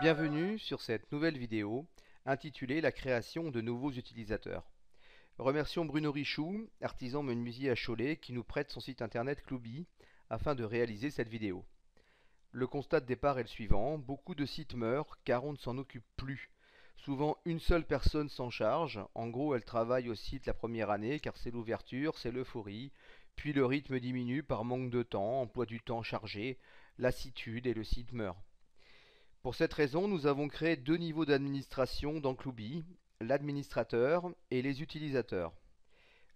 Bienvenue sur cette nouvelle vidéo intitulée La création de nouveaux utilisateurs. Remercions Bruno Richoux, artisan menuisier à Cholet, qui nous prête son site internet Clubi afin de réaliser cette vidéo. Le constat de départ est le suivant: beaucoup de sites meurent car on ne s'en occupe plus. Souvent une seule personne s'en charge, en gros elle travaille au site la première année car c'est l'ouverture, c'est l'euphorie, puis le rythme diminue par manque de temps, emploi du temps chargé, lassitude et le site meurt. Pour cette raison, nous avons créé deux niveaux d'administration dans Clubi, l'administrateur et les utilisateurs.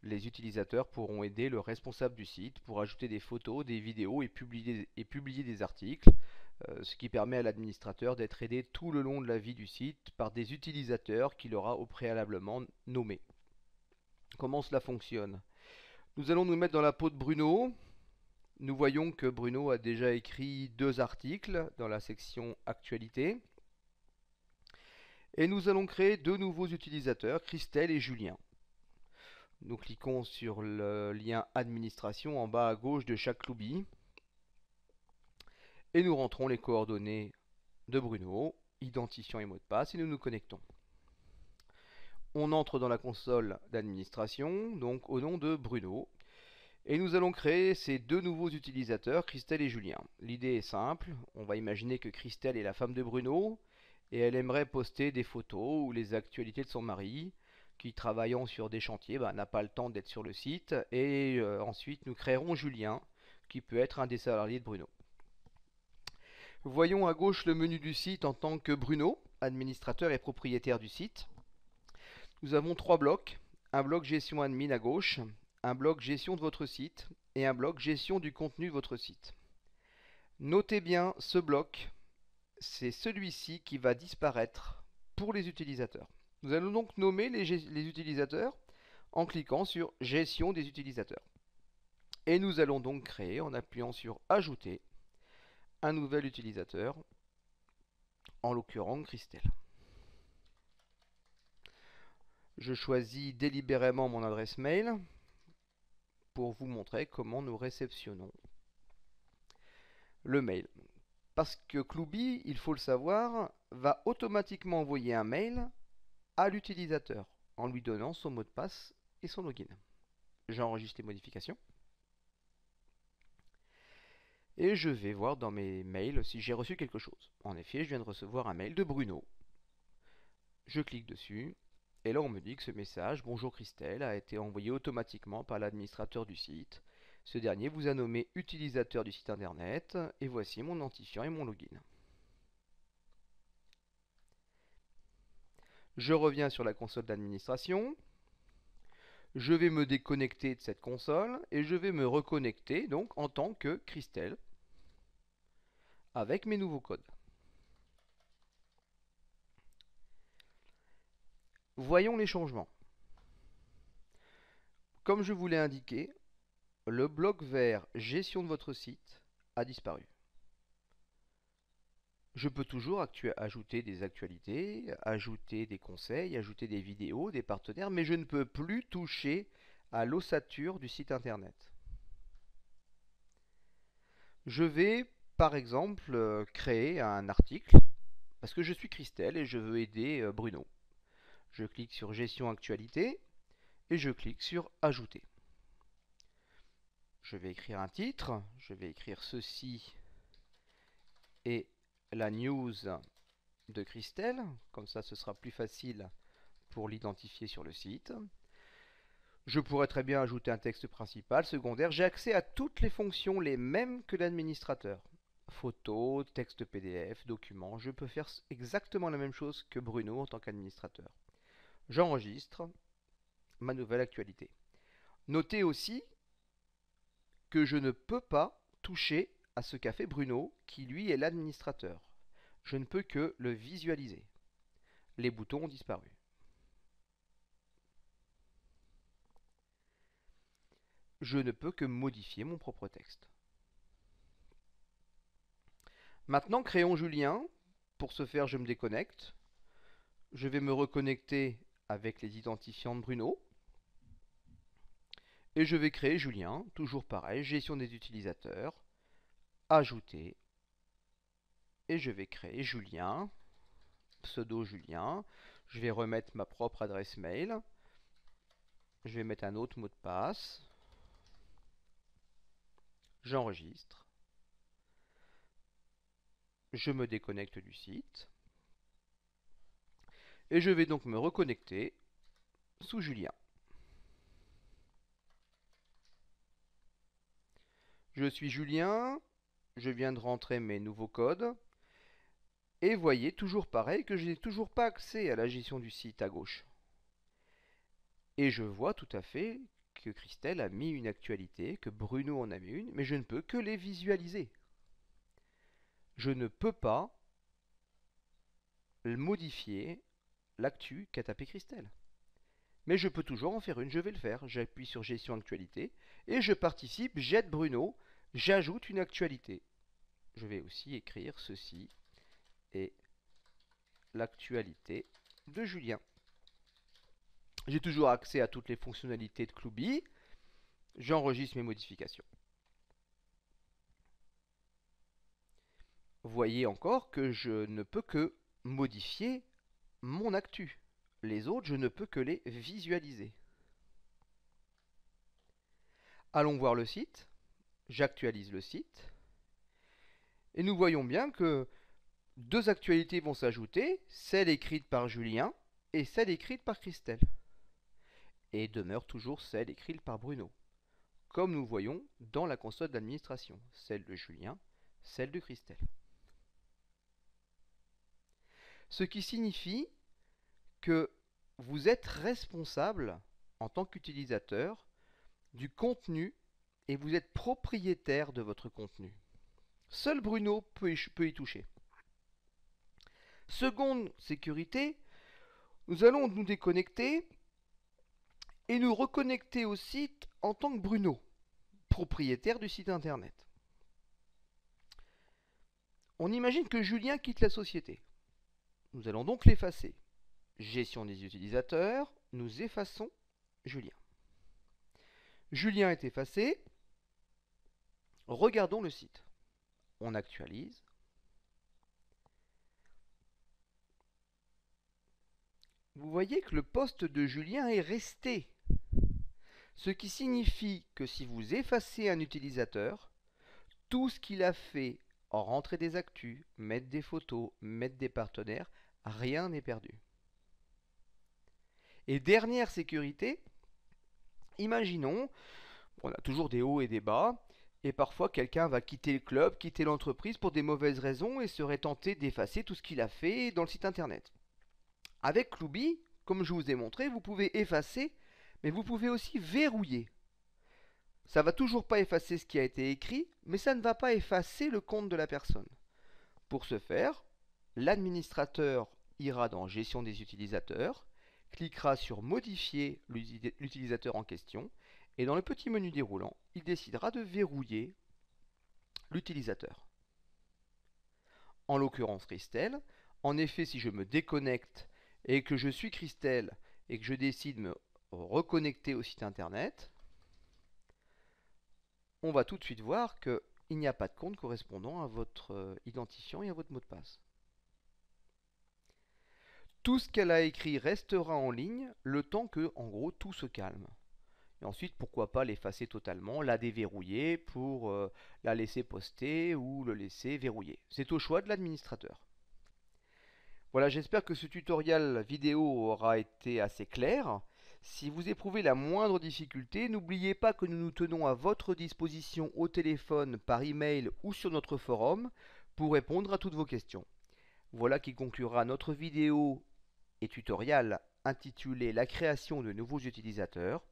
Les utilisateurs pourront aider le responsable du site pour ajouter des photos, des vidéos et publier des articles, ce qui permet à l'administrateur d'être aidé tout le long de la vie du site par des utilisateurs qu'il aura au préalablement nommés. Comment cela fonctionne? Nous allons nous mettre dans la peau de Bruno. Nous voyons que Bruno a déjà écrit 2 articles dans la section Actualité. Et nous allons créer 2 nouveaux utilisateurs, Christelle et Julien. Nous cliquons sur le lien Administration en bas à gauche de chaque Clubi. Et nous rentrons les coordonnées de Bruno, identifiant et mot de passe, et nous nous connectons. On entre dans la console d'administration, donc au nom de Bruno. Et nous allons créer ces 2 nouveaux utilisateurs, Christelle et Julien. L'idée est simple, on va imaginer que Christelle est la femme de Bruno, et elle aimerait poster des photos ou les actualités de son mari, qui travaillant sur des chantiers n'a pas le temps d'être sur le site, et ensuite nous créerons Julien, qui peut être un des salariés de Bruno. Voyons à gauche le menu du site en tant que Bruno, administrateur et propriétaire du site. Nous avons 3 blocs, un bloc gestion admin à gauche, un bloc gestion de votre site et un bloc gestion du contenu de votre site. Notez bien ce bloc, c'est celui-ci qui va disparaître pour les utilisateurs. Nous allons donc nommer les utilisateurs en cliquant sur gestion des utilisateurs. Et nous allons donc créer, en appuyant sur ajouter, un nouvel utilisateur, en l'occurrence Christelle. Je choisis délibérément mon adresse mail pour vous montrer comment nous réceptionnons le mail. Parce que Clubi, il faut le savoir, va automatiquement envoyer un mail à l'utilisateur en lui donnant son mot de passe et son login. J'enregistre les modifications. Et je vais voir dans mes mails si j'ai reçu quelque chose. En effet, je viens de recevoir un mail de Bruno. Je clique dessus. Et là, on me dit que ce message, bonjour Christelle, a été envoyé automatiquement par l'administrateur du site. Ce dernier vous a nommé utilisateur du site internet, et voici mon identifiant et mon login. Je reviens sur la console d'administration. Je vais me déconnecter de cette console, et je vais me reconnecter donc en tant que Christelle, avec mes nouveaux codes. Voyons les changements. Comme je vous l'ai indiqué, le bloc vert gestion de votre site a disparu. Je peux toujours ajouter des actualités, ajouter des conseils, ajouter des vidéos, des partenaires, mais je ne peux plus toucher à l'ossature du site internet. Je vais par exemple créer un article parce que je suis Christelle et je veux aider Bruno. Je clique sur gestion actualité et je clique sur ajouter. Je vais écrire un titre, je vais écrire ceci est la news de Christelle, comme ça ce sera plus facile pour l'identifier sur le site. Je pourrais très bien ajouter un texte principal, secondaire. J'ai accès à toutes les fonctions, les mêmes que l'administrateur. Photos, texte PDF, documents. Je peux faire exactement la même chose que Bruno en tant qu'administrateur. J'enregistre ma nouvelle actualité. Notez aussi que je ne peux pas toucher à ce qu'a fait Bruno, qui lui est l'administrateur. Je ne peux que le visualiser. Les boutons ont disparu. Je ne peux que modifier mon propre texte. Maintenant, créons Julien. Pour ce faire, je me déconnecte. Je vais me reconnecter avec les identifiants de Bruno. Et je vais créer Julien, toujours pareil, gestion des utilisateurs, ajouter. Et je vais créer Julien. pseudo Julien. Je vais remettre ma propre adresse mail. Je vais mettre un autre mot de passe. J'enregistre. Je me déconnecte du site. Et je vais donc me reconnecter sous Julien. Je suis Julien. Je viens de rentrer mes nouveaux codes. Et voyez, toujours pareil, que je n'ai toujours pas accès à la gestion du site à gauche. Et je vois tout à fait que Christelle a mis une actualité, que Bruno en a mis une, mais je ne peux que les visualiser. Je ne peux pas modifier l'actu qu'a tapé Christelle. Mais je peux toujours en faire une, je vais le faire. J'appuie sur gestion actualité et je participe, j'aide Bruno, j'ajoute une actualité. Je vais aussi écrire ceci est l'actualité de Julien. J'ai toujours accès à toutes les fonctionnalités de Clubby. J'enregistre mes modifications. Voyez encore que je ne peux que modifier mon actu. Les autres, je ne peux que les visualiser. Allons voir le site. J'actualise le site. Et nous voyons bien que deux actualités vont s'ajouter, celle écrite par Julien et celle écrite par Christelle. Et demeure toujours celle écrite par Bruno, comme nous voyons dans la console d'administration, celle de Julien, celle de Christelle. Ce qui signifie que vous êtes responsable en tant qu'utilisateur du contenu et vous êtes propriétaire de votre contenu. Seul Bruno peut y toucher. Seconde sécurité, nous allons nous déconnecter et nous reconnecter au site en tant que Bruno, propriétaire du site internet. On imagine que Julien quitte la société. Nous allons donc l'effacer. Gestion des utilisateurs, nous effaçons Julien. Julien est effacé. Regardons le site. On actualise. Vous voyez que le poste de Julien est resté. Ce qui signifie que si vous effacez un utilisateur, tout ce qu'il a fait en rentrer des actus, mettre des photos, mettre des partenaires, rien n'est perdu. Et dernière sécurité, imaginons, on a toujours des hauts et des bas, et parfois quelqu'un va quitter le club, quitter l'entreprise pour des mauvaises raisons et serait tenté d'effacer tout ce qu'il a fait dans le site internet. Avec Clubby, comme je vous ai montré, vous pouvez effacer, mais vous pouvez aussi verrouiller. Ça ne va toujours pas effacer ce qui a été écrit, mais ça ne va pas effacer le compte de la personne. Pour ce faire, l'administrateur ira dans Gestion des utilisateurs, cliquera sur Modifier l'utilisateur en question, et dans le petit menu déroulant, il décidera de verrouiller l'utilisateur. En l'occurrence Christelle, en effet, si je me déconnecte et que je suis Christelle et que je décide de me reconnecter au site internet, on va tout de suite voir qu'il n'y a pas de compte correspondant à votre identifiant et à votre mot de passe. Tout ce qu'elle a écrit restera en ligne le temps que, en gros, tout se calme. Et ensuite, pourquoi pas l'effacer totalement, la déverrouiller pour la laisser poster ou le laisser verrouiller. C'est au choix de l'administrateur. Voilà, j'espère que ce tutoriel vidéo aura été assez clair. Si vous éprouvez la moindre difficulté, n'oubliez pas que nous nous tenons à votre disposition au téléphone, par email ou sur notre forum pour répondre à toutes vos questions. Voilà qui conclura notre vidéo et tutoriel intitulé La création de nouveaux utilisateurs.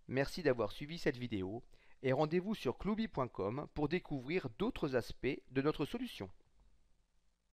Merci d'avoir suivi cette vidéo et rendez-vous sur clubby.com pour découvrir d'autres aspects de notre solution.